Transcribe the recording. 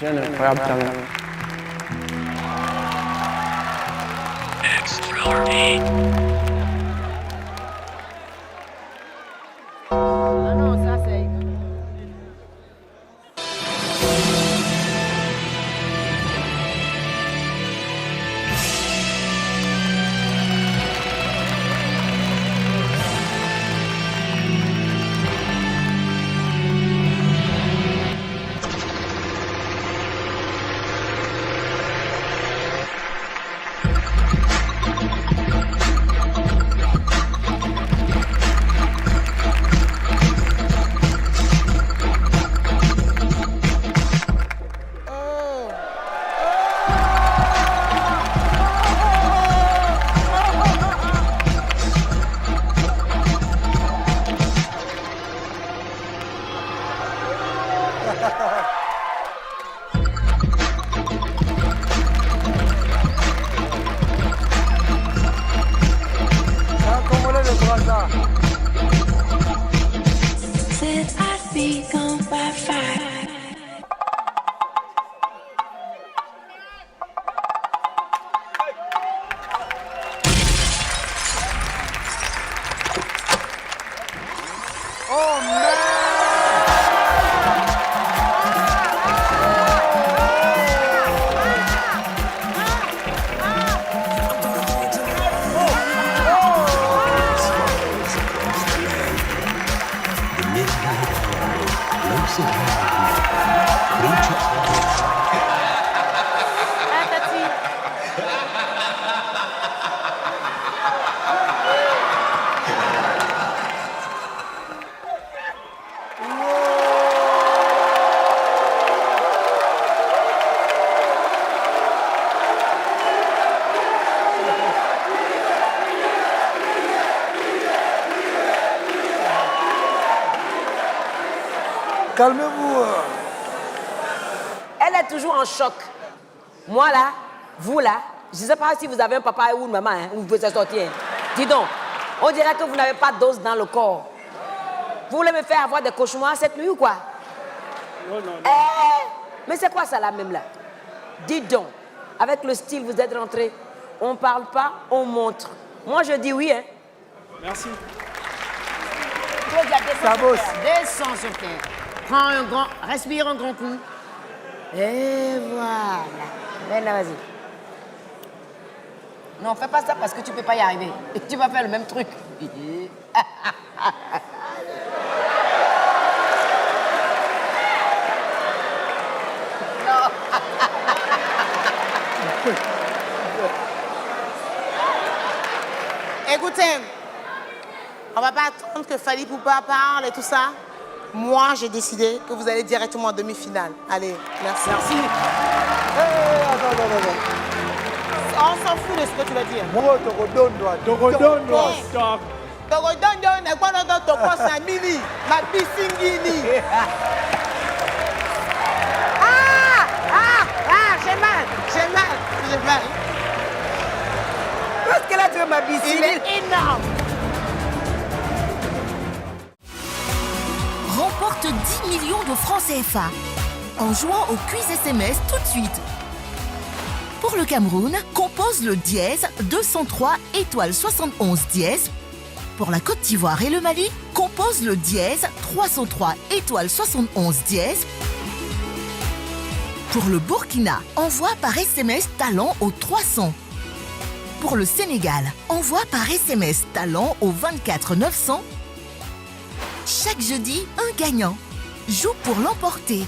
J'ai un incroyable talent. Extraordinaire. Ah non, ça c'est... Said I'd be gone by 5. Ah, Tati. Calmez-vous. Elle est toujours en choc. Moi là, vous là, je ne sais pas si vous avez un papa ou une maman, hein, où vous pouvez sortir. Dis donc, on dirait que vous n'avez pas d'os dans le corps. Vous voulez me faire avoir des cauchemars cette nuit ou quoi? Non, non, non. Mais c'est quoi ça là même là? Dis donc, avec le style vous êtes rentré. On parle pas, on montre. Moi je dis oui, hein. Merci. Claudia, Ça bosse. descends sur terre. Prends un grand, respire un grand coup. Et voilà. Viens là, vas-y. Non, fais pas ça parce que tu peux pas y arriver. Tu vas faire le même truc. Non. Écoutez, on va pas attendre que Fally Poupa parle et tout ça. Moi, j'ai décidé que vous allez directement en demi-finale. Allez, merci. Merci. Attends. On s'en fout de ce que tu vas dire. Moi, Togodondoa. Stop. Togodondo, nekwadodo tokosa mini, ma bisingini. J'ai mal. Parce que là, tu veux ma Il piscine. est énorme. Remporte 10 millions de francs CFA en jouant au quiz SMS tout de suite. Pour le Cameroun, compose le dièse 203 étoile 71 dièse. Pour la Côte d'Ivoire et le Mali, compose le dièse 303 étoile 71 dièse. Pour le Burkina, envoie par SMS talent au 300. Pour le Sénégal, envoie par SMS talent au 24 900. Chaque jeudi, un gagnant. Joue pour l'emporter.